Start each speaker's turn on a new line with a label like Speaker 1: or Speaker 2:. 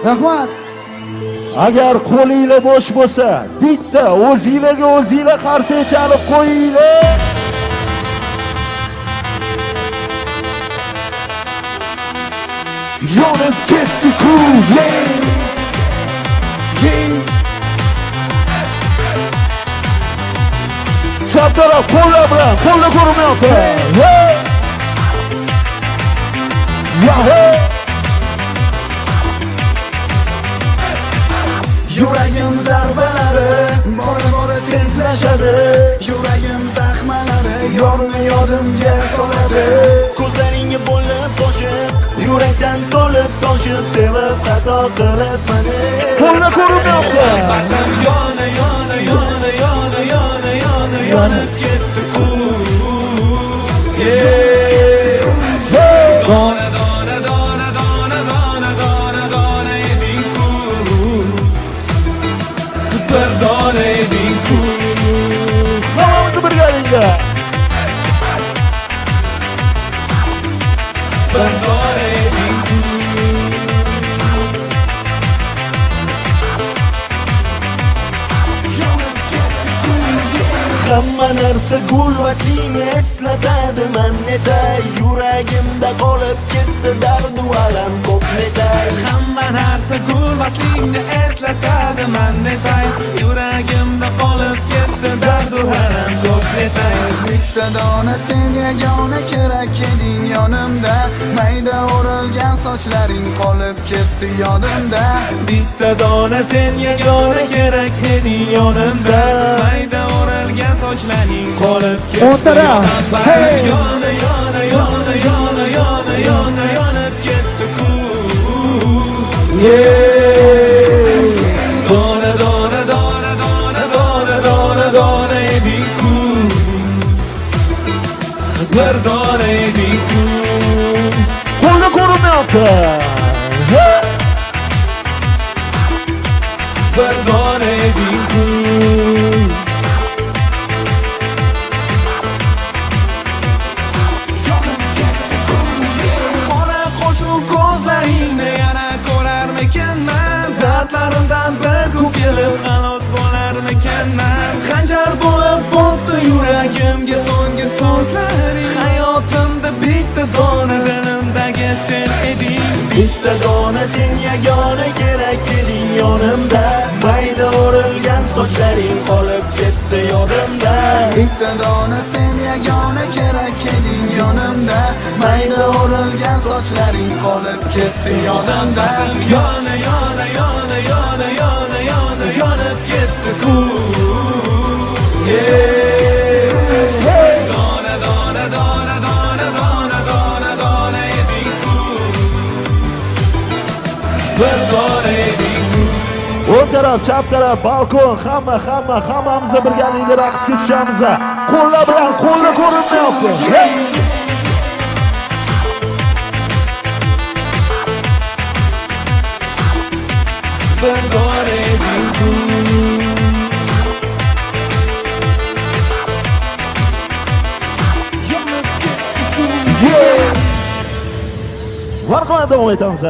Speaker 1: Rahmat.
Speaker 2: Agar qo'linglar bo'sh bo'lsa, bitta o'zingizga o'zingizlar qarshi chalib qo'yinglar. Yonib ketdi kuylar. Chap taraf qo'llar bilan, qo'llar ko'rinmayapti.
Speaker 3: Yuragim zarbalari bora tezlashadi. Yuragim zaxmalari yorni yodimga soladi. Ko'zlaringga bo'lib toshib, yurakdan to'lib toshib, sevib xato qilib meni.
Speaker 2: Qo'llar ko'rinmayapti.
Speaker 3: Yona yonib ketdi ku.
Speaker 2: Hammamiz birgalikda.
Speaker 3: Hamma narsa gul va seni eslatadi manneday. Yuragimda qolib ketdi dardu alam ko'p netay.
Speaker 4: Hamma narsa gul va seni eslatadi manneday. Yuragimda qolib ketdi dardu alam ko'p netay.
Speaker 3: Bitta dona sen yagona kerak eding yonimda. Mayda o'ralgan sochlaring qolib ketdi yodimda.
Speaker 4: Bitta dona sen yagona kerak eding yonimda. Mayda o'ralgan sochlaring qolib ketdi yodimda.
Speaker 3: Yona yonib ketdi ku.
Speaker 4: Dona eding ku. Bir dona eding ku.
Speaker 2: Qo'llar ko'rinmayapti.
Speaker 4: Bir dona eding ku. Qora qo'shuv ko'zlaringni yana ko'rarmikanman. Dardlarimdan bir kun kelib xalos bo'larmikanman. Xanjar bo'lib botdi yuragimga so'nggi so'zlaring. Hayotimda bitta dona dilimdagi sen eding.
Speaker 3: Bitta dona sen yagona kerak eding yonimda. Mayda o'rilgan sochlaring qolib ketdi yodimda. Bitta dona sen yagona kerak eding yonimda. Mayda o'rilgan sochlaring qolib ketdi yodimda.
Speaker 4: Yona yonib ketdi ku. Dona eding ku. Bir dona eding ku.
Speaker 2: O'ng taraf, chap taraf, balkon, hammamiz birgalikda raqsga tushamiz. Qo'llar bilan, qo'llar ko'rinmayapti.
Speaker 4: Bir dona eding ku.
Speaker 2: Var qilib davom etamiz.